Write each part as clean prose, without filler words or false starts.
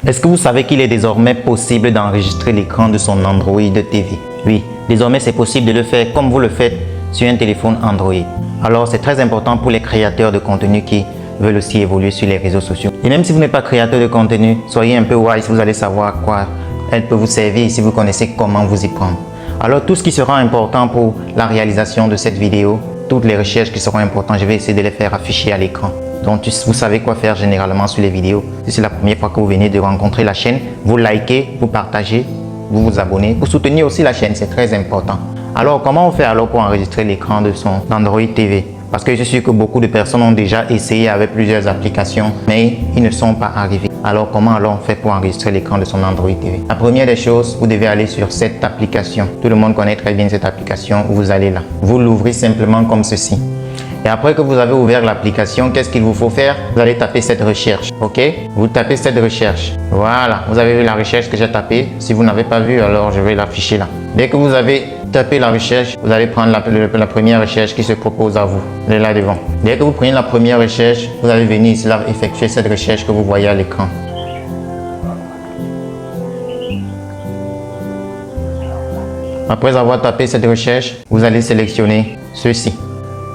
Est-ce que vous savez qu'il est désormais possible d'enregistrer l'écran de son Android TV? Oui, désormais c'est possible de le faire comme vous le faites sur un téléphone Android. Alors c'est très important pour les créateurs de contenu qui veulent aussi évoluer sur les réseaux sociaux. Et même si vous n'êtes pas créateur de contenu, soyez un peu wise, vous allez savoir à quoi elle peut vous servir si vous connaissez comment vous y prendre. Alors tout ce qui sera important pour la réalisation de cette vidéo, toutes les recherches qui seront importantes, je vais essayer de les faire afficher à l'écran. Donc vous savez quoi faire généralement sur les vidéos. Si c'est la première fois que vous venez de rencontrer la chaîne, vous likez, vous partagez, vous vous abonnez. Vous soutenez aussi la chaîne, c'est très important. Alors comment on fait alors pour enregistrer l'écran de son Android TV? Parce que je suis sûr que beaucoup de personnes ont déjà essayé avec plusieurs applications, mais ils ne sont pas arrivés. Alors comment alors on fait pour enregistrer l'écran de son Android TV? La première des choses, vous devez aller sur cette application. Tout le monde connaît très bien cette application. Vous allez là. Vous l'ouvrez simplement comme ceci. Et après que vous avez ouvert l'application, qu'est-ce qu'il vous faut faire? Vous allez taper cette recherche, ok? Vous tapez cette recherche. Voilà, vous avez vu la recherche que j'ai tapée. Si vous n'avez pas vu, alors je vais l'afficher là. Dès que vous avez tapé la recherche, vous allez prendre la première recherche qui se propose à vous. Elle est là devant. Dès que vous prenez la première recherche, vous allez venir ici là effectuer cette recherche que vous voyez à l'écran. Après avoir tapé cette recherche, vous allez sélectionner ceci.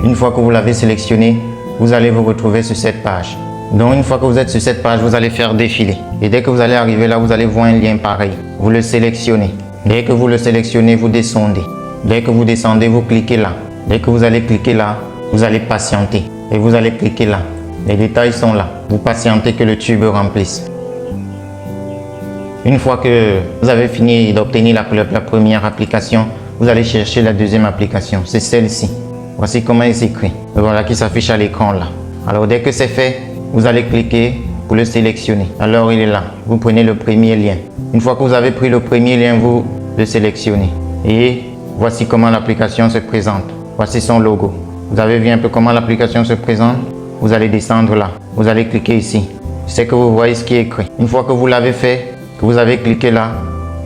Une fois que vous l'avez sélectionné, vous allez vous retrouver sur cette page. Donc une fois que vous êtes sur cette page, vous allez faire défiler. Et dès que vous allez arriver là, vous allez voir un lien pareil. Vous le sélectionnez. Dès que vous le sélectionnez, vous descendez. Dès que vous descendez, vous cliquez là. Dès que vous allez cliquer là, vous allez patienter. Et vous allez cliquer là. Les détails sont là. Vous patientez que le tube remplisse. Une fois que vous avez fini d'obtenir la première application, vous allez chercher la deuxième application. C'est celle-ci. Voici comment il s'écrit. Voilà qui s'affiche à l'écran là. Alors dès que c'est fait, vous allez cliquer pour le sélectionner. Alors il est là. Vous prenez le premier lien. Une fois que vous avez pris le premier lien, vous le sélectionnez. Et voici comment l'application se présente. Voici son logo. Vous avez vu un peu comment l'application se présente? Vous allez descendre là. Vous allez cliquer ici. C'est que vous voyez ce qui est écrit. Une fois que vous l'avez fait, que vous avez cliqué là,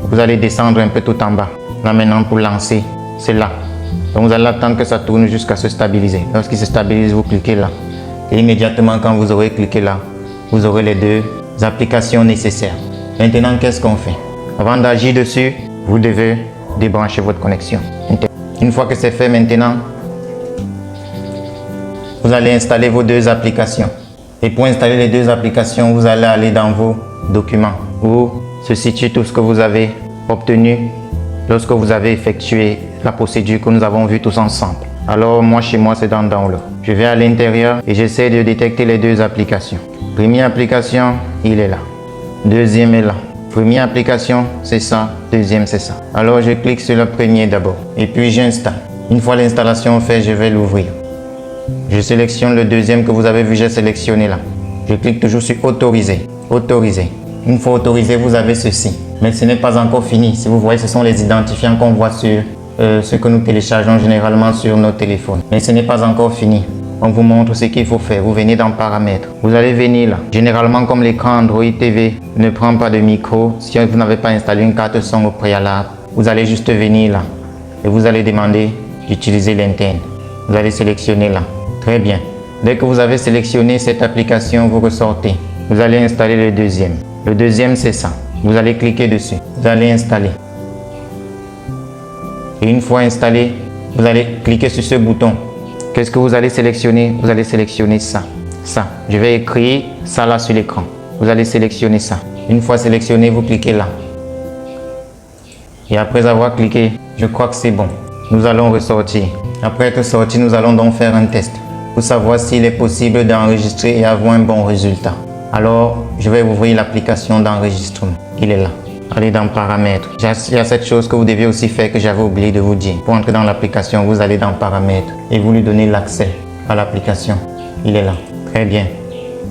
vous allez descendre un peu tout en bas. Là maintenant pour lancer, c'est là. Donc vous allez attendre que ça tourne jusqu'à se stabiliser. Lorsqu'il se stabilise, vous cliquez là. Et immédiatement quand vous aurez cliqué là, vous aurez les deux applications nécessaires. Maintenant, qu'est-ce qu'on fait? Avant d'agir dessus, vous devez débrancher votre connexion. Une fois que c'est fait maintenant, vous allez installer vos deux applications. Et pour installer les deux applications, vous allez aller dans vos documents où se situe tout ce que vous avez obtenu lorsque vous avez effectué la procédure que nous avons vue tous ensemble. Alors moi chez moi c'est dans Download. Je vais à l'intérieur et j'essaie de détecter les deux applications. Première application, il est là. Deuxième est là. Première application, c'est ça. Deuxième, c'est ça. Alors je clique sur le premier d'abord et puis j'installe. Une fois l'installation faite, je vais l'ouvrir. Je sélectionne le deuxième que vous avez vu, j'ai sélectionné là. Je clique toujours sur autoriser. Autoriser. Une fois autorisé, vous avez ceci. Mais ce n'est pas encore fini. Si vous voyez, ce sont les identifiants qu'on voit sur ce que nous téléchargeons généralement sur nos téléphones. Mais ce n'est pas encore fini. On vous montre ce qu'il faut faire. Vous venez dans paramètres. Vous allez venir là. Généralement, comme l'écran Android TV ne prend pas de micro, si vous n'avez pas installé une carte son au préalable, vous allez juste venir là. Et vous allez demander d'utiliser l'interne. Vous allez sélectionner là. Très bien. Dès que vous avez sélectionné cette application, vous ressortez. Vous allez installer le deuxième. Le deuxième, c'est ça. Vous allez cliquer dessus. Vous allez installer. Et une fois installé, vous allez cliquer sur ce bouton. Qu'est-ce que vous allez sélectionner? Vous allez sélectionner ça. Ça. Je vais écrire ça là sur l'écran. Vous allez sélectionner ça. Une fois sélectionné, vous cliquez là. Et après avoir cliqué, je crois que c'est bon. Nous allons ressortir. Après être sorti, nous allons donc faire un test pour savoir s'il est possible d'enregistrer et avoir un bon résultat. Alors, je vais ouvrir l'application d'enregistrement. Il est là. Allez dans paramètres. Il y a cette chose que vous devez aussi faire que j'avais oublié de vous dire. Pour entrer dans l'application, vous allez dans paramètres et vous lui donnez l'accès à l'application. Il est là. Très bien.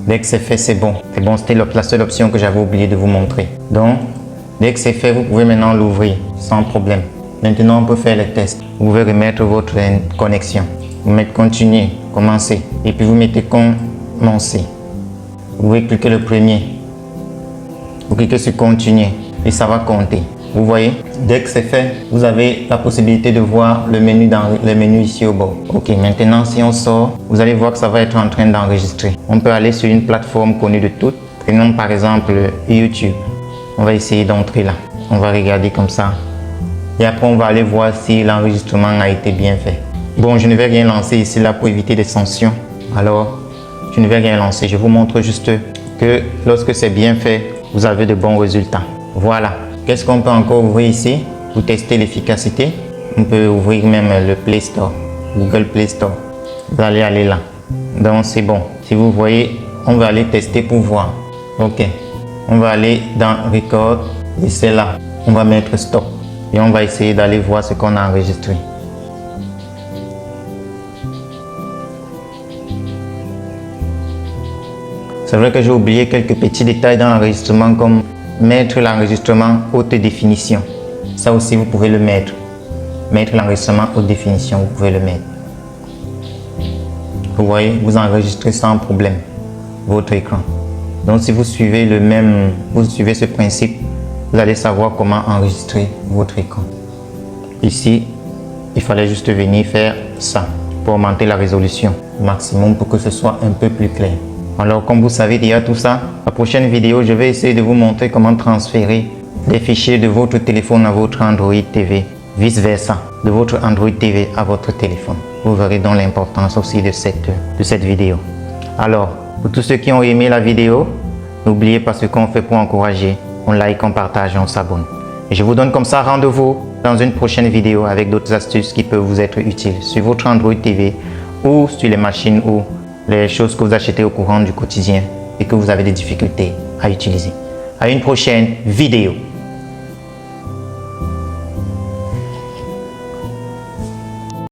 Dès que c'est fait, c'est bon. C'est bon, c'était la seule option que j'avais oublié de vous montrer. Donc, dès que c'est fait, vous pouvez maintenant l'ouvrir sans problème. Maintenant, on peut faire les tests. Vous pouvez remettre votre connexion. Vous mettez continuer, commencer. Et puis vous mettez commencer. Vous pouvez cliquer le premier. Vous cliquez sur continuer et ça va compter. Vous voyez, dès que c'est fait, vous avez la possibilité de voir le menu dans le menu ici au bord. Ok, maintenant si on sort, vous allez voir que ça va être en train d'enregistrer. On peut aller sur une plateforme connue de toutes Prenons par exemple YouTube. On va essayer d'entrer là. On va regarder comme ça. Et après, on va aller voir si l'enregistrement a été bien fait. Bon, je ne vais rien lancer ici là pour éviter des sanctions. Alors, je ne vais rien lancer. Je vous montre juste que lorsque c'est bien fait, vous avez de bons résultats. Voilà. Qu'est-ce qu'on peut encore ouvrir ici pour tester l'efficacité? On peut ouvrir même le Play Store, Google Play Store. Vous allez aller là. Donc, c'est bon. Si vous voyez, on va aller tester pour voir. OK. On va aller dans Record et c'est là. On va mettre Stop. Et on va essayer d'aller voir ce qu'on a enregistré. C'est vrai que j'ai oublié quelques petits détails dans l'enregistrement comme mettre l'enregistrement haute définition. Ça aussi, vous pouvez le mettre. Mettre l'enregistrement haute définition, vous pouvez le mettre. Vous voyez, vous enregistrez sans problème votre écran. Donc, si vous suivez vous suivez ce principe, vous allez savoir comment enregistrer votre écran. Ici, il fallait juste venir faire ça pour augmenter la résolution au maximum pour que ce soit un peu plus clair. Alors, comme vous savez déjà tout ça, la prochaine vidéo, je vais essayer de vous montrer comment transférer des fichiers de votre téléphone à votre Android TV, vice versa, de votre Android TV à votre téléphone. Vous verrez donc l'importance aussi de cette vidéo. Alors, pour tous ceux qui ont aimé la vidéo, n'oubliez pas ce qu'on fait pour encourager. On like, on partage et on s'abonne. Et je vous donne comme ça rendez-vous dans une prochaine vidéo avec d'autres astuces qui peuvent vous être utiles sur votre Android TV ou sur les machines ou les choses que vous achetez au courant du quotidien et que vous avez des difficultés à utiliser. À une prochaine vidéo.